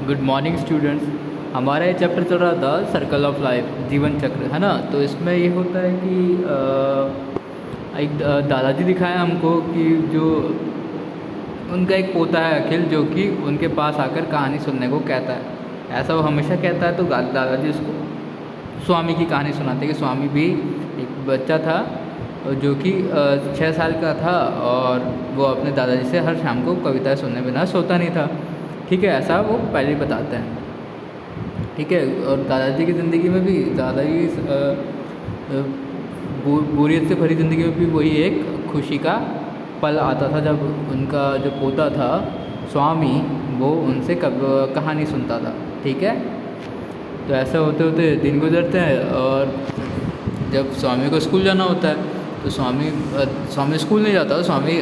Good morning students. हमारा ये chapter चल रहा था सर्कल ऑफ लाइफ, जीवन चक्र, है ना। तो इसमें ये होता है कि एक दादाजी दिखाए हमको कि जो उनका एक पोता है अखिल, जो कि उनके पास आकर कहानी सुनने को कहता है। ऐसा वो हमेशा कहता है। तो दादाजी उसको स्वामी की कहानी सुनाते कि स्वामी भी एक बच्चा था जो कि 6 साल का था और वो अपने दादाजी से हर शाम को कविताएं सुनने बिना सोता नहीं था। ठीक है, ऐसा वो पहले ही बताते हैं। ठीक है, और दादाजी की ज़िंदगी में भी दादाजी बोरियत से भरी ज़िंदगी में भी वही एक खुशी का पल आता था जब उनका जो पोता था स्वामी वो उनसे कहानी सुनता था। ठीक है, तो ऐसा होते होते दिन गुजरते हैं और जब स्वामी को स्कूल जाना होता है तो स्वामी स्कूल नहीं जाता। स्वामी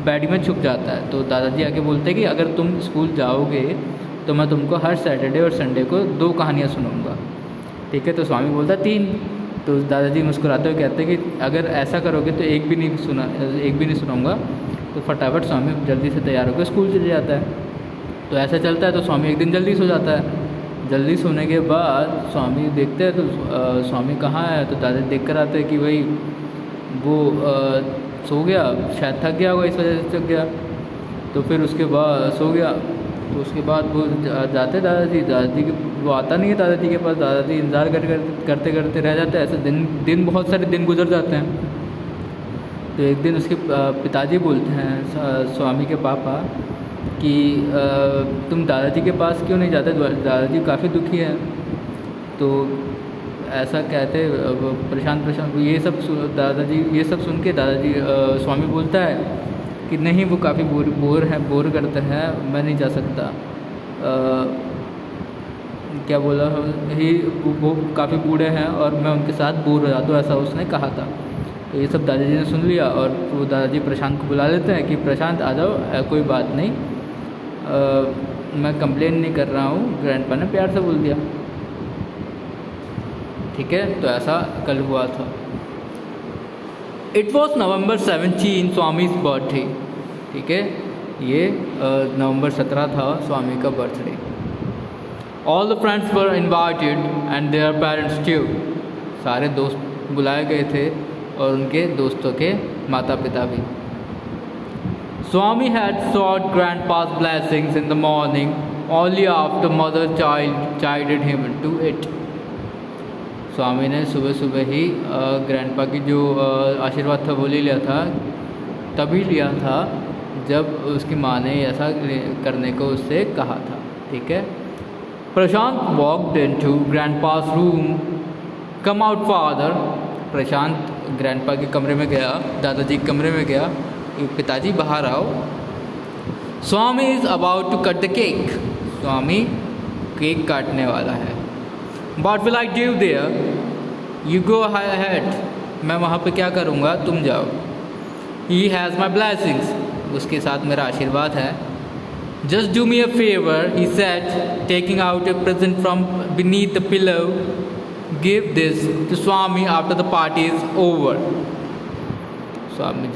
बैड में छुप जाता है। तो दादाजी आके बोलते हैं कि अगर तुम स्कूल जाओगे तो मैं तुमको हर सैटरडे और संडे को 2 कहानियाँ सुनाऊंगा। ठीक है, तो स्वामी बोलता 3। तो दादाजी मुस्कुराते हुए कहते हैं कि अगर ऐसा करोगे तो एक भी नहीं सुनाऊंगा। तो फटाफट स्वामी जल्दी से तैयार होकर स्कूल चले जाता है। तो ऐसा चलता है तो स्वामी एक दिन जल्दी सो जाता है। जल्दी सोने के बाद स्वामी देखते हैं तो स्वामी कहाँ है। तो दादाजी देख कर आते हैं कि भाई वो सो गया, शायद थक गया होगा, इस वजह से थक गया। तो फिर उसके बाद सो गया। तो उसके बाद वो जाते दादाजी के, वो आता नहीं है दादाजी के पास। दादाजी इंतज़ार करते करते रह जाते हैं। ऐसे दिन बहुत सारे दिन गुजर जाते हैं। तो एक दिन उसके पिताजी बोलते हैं स्वामी के पापा कि तुम दादाजी के पास क्यों नहीं जाते, दादाजी काफ़ी दुखी है। तो ऐसा कहते परेशान ये सब सुन के दादाजी स्वामी बोलता है कि नहीं, वो काफ़ी बोर करते हैं, मैं नहीं जा सकता। क्या बोला वो काफ़ी बूढ़े हैं और मैं उनके साथ बोर हो जाता हूँ, ऐसा उसने कहा था। तो ये सब दादाजी ने सुन लिया और वो दादाजी प्रशांत को बुला लेते हैं कि प्रशांत आ जाओ, कोई बात नहीं, मैं कंप्लेन नहीं कर रहा हूँ, ग्रैंडपा ने प्यार से बोल दिया। ठीक है, तो ऐसा कल हुआ था। It was November 17, Swami's birthday. ठीक है, ये नवंबर 17 था स्वामी का birthday. All the friends were invited and their parents too. सारे दोस्त बुलाए गए थे और उनके दोस्तों के माता पिता भी। स्वामी had sought grandpa's blessings in the morning only after mother chided him to it. स्वामी ने सुबह सुबह ही ग्रैंडपा की जो आशीर्वाद था वो ले लिया था। तभी लिया था जब उसकी माँ ने ऐसा करने को उससे कहा था। ठीक है, Prashant walked into grandpa's room. Come out father. Prashant grandpa के कमरे में गया, दादाजी के कमरे में गया, पिताजी बाहर आओ। Swami is about to cut the cake. Swami cake काटने वाला है। What will I do there? You go ahead. मैं वहाँ पे क्या करूँगा, तुम जाओ। He has my blessings. उसके साथ मेरा आशीर्वाद है। Just do me a favor, he said, taking out a present from beneath the pillow. Give this to Swami after the party is over. स्वामी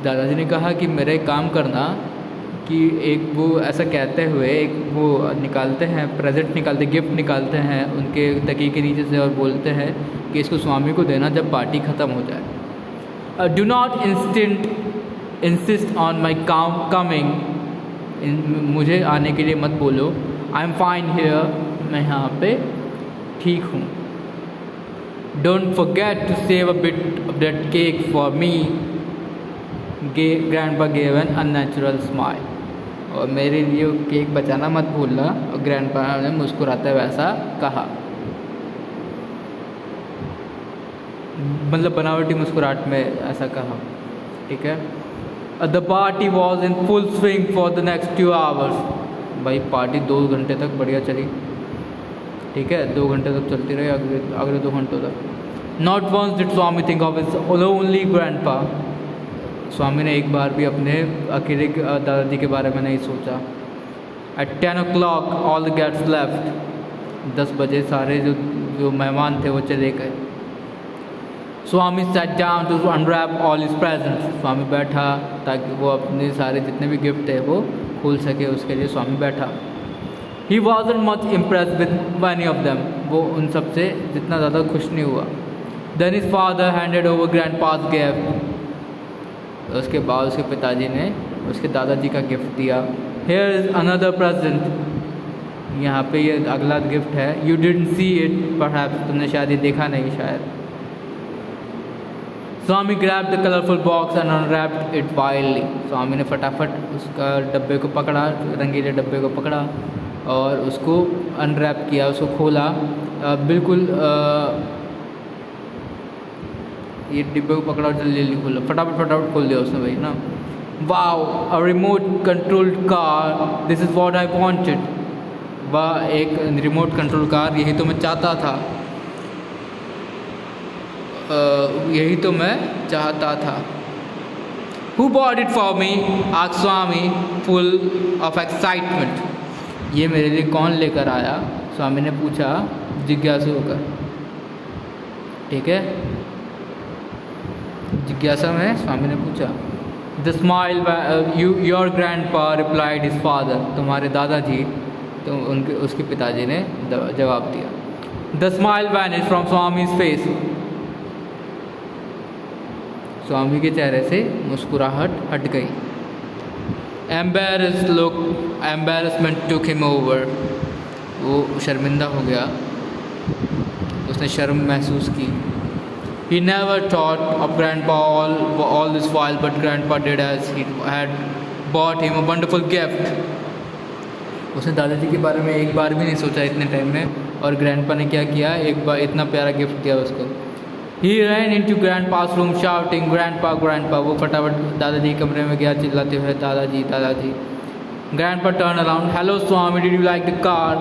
दादाजी ने कहा कि मेरा एक काम करना कि एक वो ऐसा कहते हुए एक वो निकालते हैं, प्रेजेंट निकालते, गिफ्ट निकालते हैं उनके तकिए के नीचे से और बोलते हैं कि इसको स्वामी को देना जब पार्टी ख़त्म हो जाए। Do not insist on my coming. मुझे आने के लिए मत बोलो। I am fine here. मैं यहाँ पे ठीक हूँ। Don't forget to save a bit of that cake for me. Grandpa gave an unnatural smile. और मेरे लिए केक बचाना मत भूलना। और ग्रैंडपा ने मुस्कुराते हुए ऐसा कहा, मतलब बनावटी मुस्कुराहट में ऐसा कहा। ठीक है, the party was in full swing for the next 2 hours। भाई पार्टी 2 घंटे तक बढ़िया चली। ठीक है, 2 घंटे तक चलती रही, अगले 2 घंटों तक। Not once did Swami think of his only grandpa. Swami ने एक बार भी अपने अकेले दादाजी के बारे में नहीं सोचा। At 10 o'clock all the gates left. 10 बजे सारे जो मेहमान थे वो चले गए। स्वामी sat down to unwrap all his presents. स्वामी बैठा ताकि वो अपने सारे जितने भी गिफ्ट है वो खोल सके, उसके लिए स्वामी बैठा. He wasn't much impressed with many of them. वो उन सब से जितना ज़्यादा खुश नहीं हुआ. Then his father handed over grandpa's gift. उसके बाद उसके पिताजी ने उसके दादाजी का गिफ्ट दिया. Here is another present. यहाँ पे ये अगला गिफ्ट है. You didn't see it perhaps. तुमने शायद ये देखा नहीं शायद. स्वामी grabbed the colorful box and unwrapped it wildly. स्वामी ने फटाफट उसका डब्बे को पकड़ा, रंगीले डब्बे को पकड़ा और उसको अनरैप किया, उसको खोला. बिल्कुल ये डिब्बे को पकड़ा और जल्दी जल्दी खोला, फटाफट खोल दिया उसने भाई ना. Wow, a remote controlled car, this is what I wanted. वाह, एक रिमोट कंट्रोल कार, यही तो मैं चाहता था. यही तो मैं चाहता था. Who bought it for me? asked Swami full of excitement. ये मेरे लिए कौन लेकर आया? स्वामी ने पूछा जिज्ञासु होकर. ठीक है, जिज्ञासा में स्वामी ने पूछा. The smile, your grandpa replied his father. तुम्हारे दादाजी, तो उसके पिताजी ने जवाब दिया. The smile vanished from Swami's face. स्वामी के चेहरे से मुस्कुराहट हट गई. Embarrassment took him over. वो शर्मिंदा हो गया, उसने शर्म महसूस की. He never thought of grandpa all this while, but grandpa did, as he had bought him a wonderful gift. उसने दादाजी के बारे में एक बार भी नहीं सोचा इतने टाइम में, और ग्रैंडपा ने क्या किया, एक बार इतना प्यारा गिफ्ट दिया उसको. He ran into grandpa's room shouting, "Grandpa, grandpa!" वो फटाफट दादाजी के कमरे में गया चिल्लाते हुए, दादाजी, दादाजी. Grandpa turned around. "Hello, Swami, did you like the car?"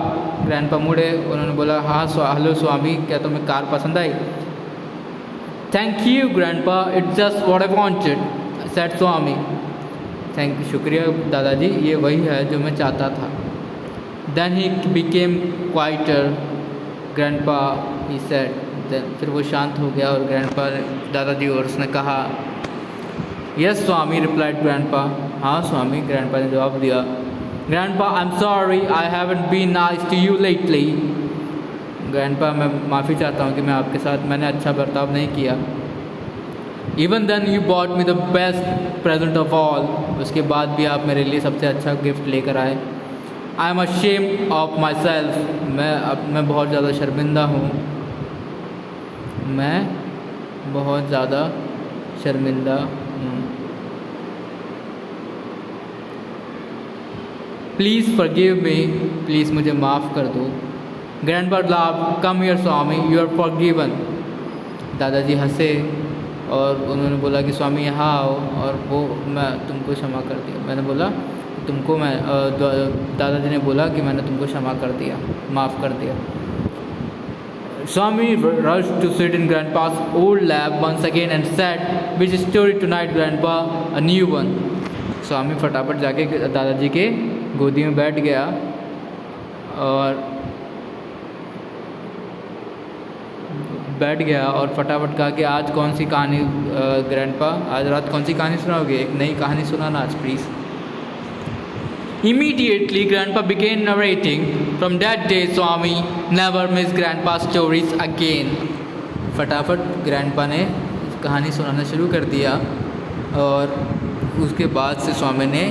Grandpa मुड़े, उन्होंने बोला, हाँ हेलो स्वामी, क्या तुम्हें कार पसंद आई? "Thank you, Grandpa. It's just what I wanted," said Swami. शुक्रिया दादाजी, ये वही है जो मैं चाहता था. Then he became quieter. Grandpa, he said. फिर वो शांत हो गया और ग्रैंडपा दादाजी और उसने कहा. Yes Swami, replied grandpa. हाँ स्वामी, ग्रैंडपा ने जवाब दिया. Grandpa, I am sorry, I haven't been nice to you lately. Grandpa, मैं माफ़ी चाहता हूँ कि मैं आपके साथ मैंने अच्छा बर्ताव नहीं किया. Even then you bought me the best present of all. उसके बाद भी आप मेरे लिए सबसे अच्छा गिफ्ट लेकर आए. I am ashamed of my self. मैं बहुत ज़्यादा शर्मिंदा हूँ. मैं बहुत ज़्यादा शर्मिंदा हूँ. Please forgive me. प्लीज़ मुझे माफ़ कर दो. Grandpa laughed. Come here Swami, you are forgiven. दादाजी हंसे और उन्होंने बोला कि स्वामी यहाँ आओ, और वो मैं तुमको क्षमा कर दिया. मैंने बोला तुमको, मैं दादाजी ने बोला कि मैंने तुमको क्षमा कर दिया, माफ़ कर दिया. Swami rushed to sit in Grandpa's old lap once again and said, "Which story tonight, Grandpa?" "A new one." स्वामी फटाफट जाके दादाजी के गोदी में बैठ गया और फटाफट कहा कि आज कौन सी कहानी ग्रैंडपा, आज रात कौन सी कहानी सुनाओगे? एक नई कहानी सुनाना आज please. Immediately, Grandpa began narrating. From that day, Swami never missed Grandpa's stories again. फटाफट ग्रैंडपा ने कहानी सुनाना शुरू कर दिया और उसके बाद से स्वामी ने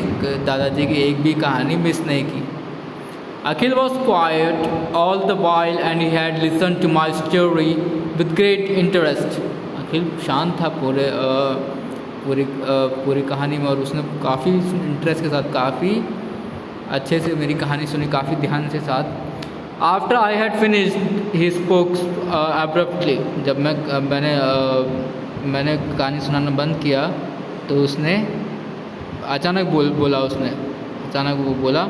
दादाजी की एक भी कहानी मिस नहीं की. Akhil was quiet all the while and he had listened to my story with great interest. अखिल शांत था पूरी कहानी में, और उसने काफ़ी इंटरेस्ट के साथ, काफ़ी अच्छे से मेरी कहानी सुनी, काफ़ी ध्यान से साथ. After I had finished he spoke abruptly. जब मैंने कहानी सुनाना बंद किया तो उसने अचानक बोला वो बोला,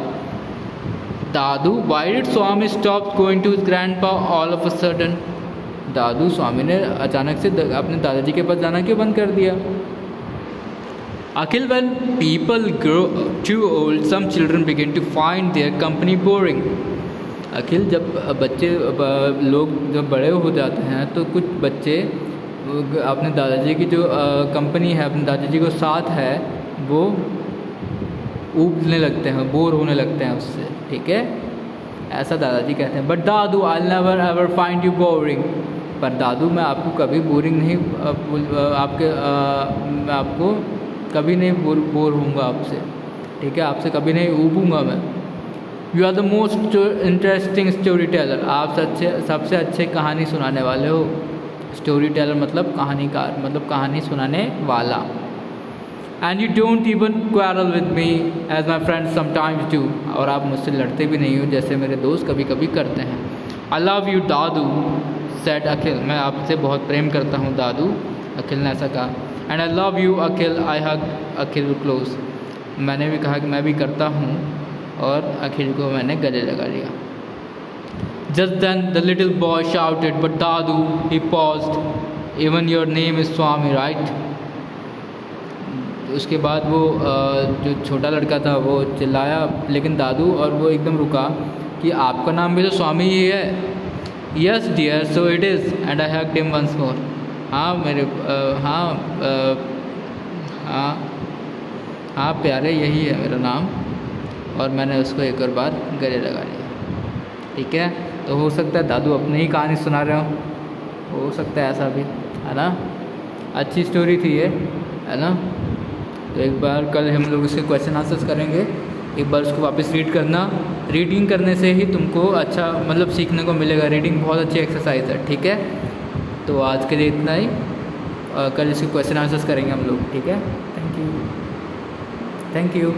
दादू, why did Swami stop going to his grandpa all of a sudden. दादू, स्वामी ने अचानक से अपने दादाजी के पास जाना क्यों बंद कर दिया? Akhil, when people grow too old, some children begin to find their company boring. अखिल, जब लोग जब बड़े हो जाते हैं तो कुछ बच्चे अपने दादाजी की जो कंपनी है, अपने दादाजी को साथ है, वो ऊबने लगते हैं, बोर होने लगते हैं उससे, ठीक है, ऐसा दादाजी कहते हैं। But Dadu I never ever find you boring, पर दादू मैं आपको कभी बोरिंग नहीं मैं आपको कभी नहीं बोर होऊंगा आपसे, ठीक है, आपसे कभी नहीं ऊबूंगा मैं। You are the most interesting story teller, आप सबसे अच्छे कहानी सुनाने वाले हो। स्टोरी टेलर मतलब कहानीकार, मतलब कहानी सुनाने वाला। And you don't even quarrel with me as my friends sometimes do, और आप मुझसे लड़ते भी नहीं हो जैसे मेरे दोस्त कभी कभी करते हैं। आई लव यू दादू सेड अखिल, मैं आपसे बहुत प्रेम करता हूँ दादू, अखिल ने ऐसा कहा। And I love you Akhil, I hug Akhil close, मैंने भी कहा कि मैं भी करता हूँ, और अखिल को मैंने गले लगा लिया। Just then the little boy shouted but dadu he paused, even your name is Swami right. उसके बाद वो जो छोटा लड़का था वो चिल्लाया, लेकिन दादू, और वो एकदम रुका कि आपका नाम भी तो स्वामी ही है। Yes dear so it is and I hugged him once more, हाँ मेरे हाँ प्यारे यही है मेरा नाम, और मैंने उसको एक और बार गले लगा लिया, ठीक है। तो हो सकता है दादू अपनी ही कहानी सुना रहे हो सकता है ऐसा भी, है ना। अच्छी स्टोरी थी ये, है ना। तो एक बार कल हम लोग इसके क्वेश्चन आंसर्स करेंगे, एक बार उसको वापस रीड करना। रीडिंग करने से ही तुमको अच्छा मतलब सीखने को मिलेगा, रीडिंग बहुत अच्छी एक्सरसाइज है, ठीक है। तो आज के लिए इतना ही, कल इसके क्वेश्चन आंसर्स करेंगे हम लोग, ठीक है। Thank you.